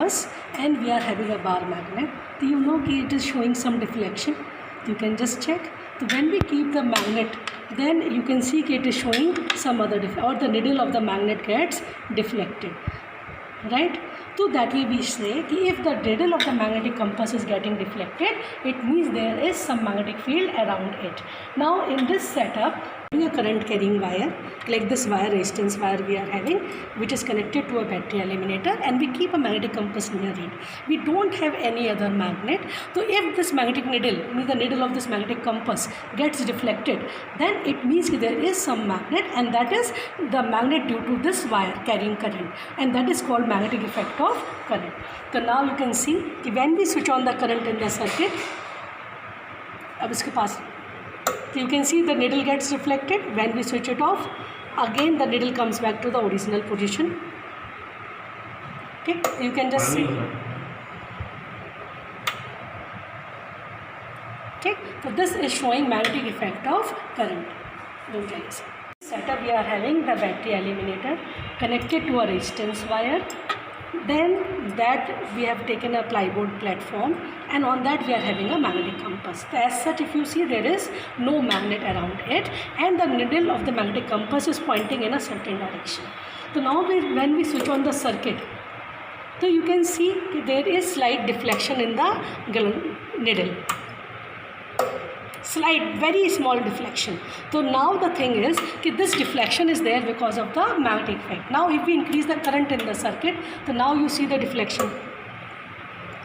compass and we are having a bar magnet. So you know it is showing some deflection. You can just check. So when we keep the magnet, then you can see it is showing some other or the needle of the magnet gets deflected, right? So that way we say if the needle of the magnetic compass is getting deflected, it means there is some magnetic field around it. Now in this setup, a current carrying wire, like this wire, resistance wire we are having, which is connected to a battery eliminator, and we keep a magnetic compass near it. We don't have any other magnet. So if this magnetic needle, the needle of this magnetic compass gets deflected, then it means there is some magnet, and that is the magnet due to this wire carrying current, and that is called magnetic effect of current. So now you can see when we switch on the current in the circuit, so you can see the needle gets reflected. When we switch it off, again the needle comes back to the original position. Okay, you can just see. Okay, so this is showing magnetic effect of current. Setup, we are having the battery eliminator connected to a resistance wire. Then that we have taken a plywood platform, and on that we are having a magnetic compass. As such, if you see, there is no magnet around it, and the needle of the magnetic compass is pointing in a certain direction. So now when we switch on the circuit, so you can see there is slight deflection in the needle. Slight, very small deflection. So now the thing is this deflection is there because of the magnetic effect. Now if we increase the current in the circuit, so now you see the deflection.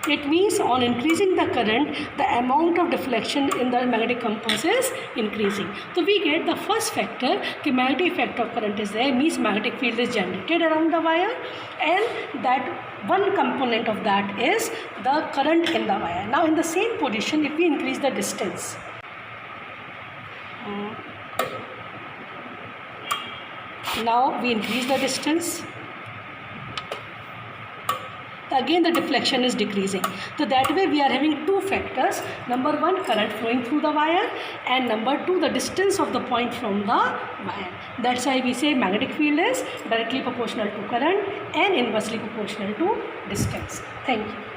It means on increasing the current, the amount of deflection in the magnetic compass is increasing. So we get the first factor, the magnetic effect of current is there, means magnetic field is generated around the wire, and that one component of that is the current in the wire. Now in the same position, if we increase the distance, now we increase the distance, again the deflection is decreasing. So that way we are having two factors. Number one, current flowing through the wire, and number two, the distance of the point from the wire. That's why we say magnetic field is directly proportional to current and inversely proportional to distance. Thank you.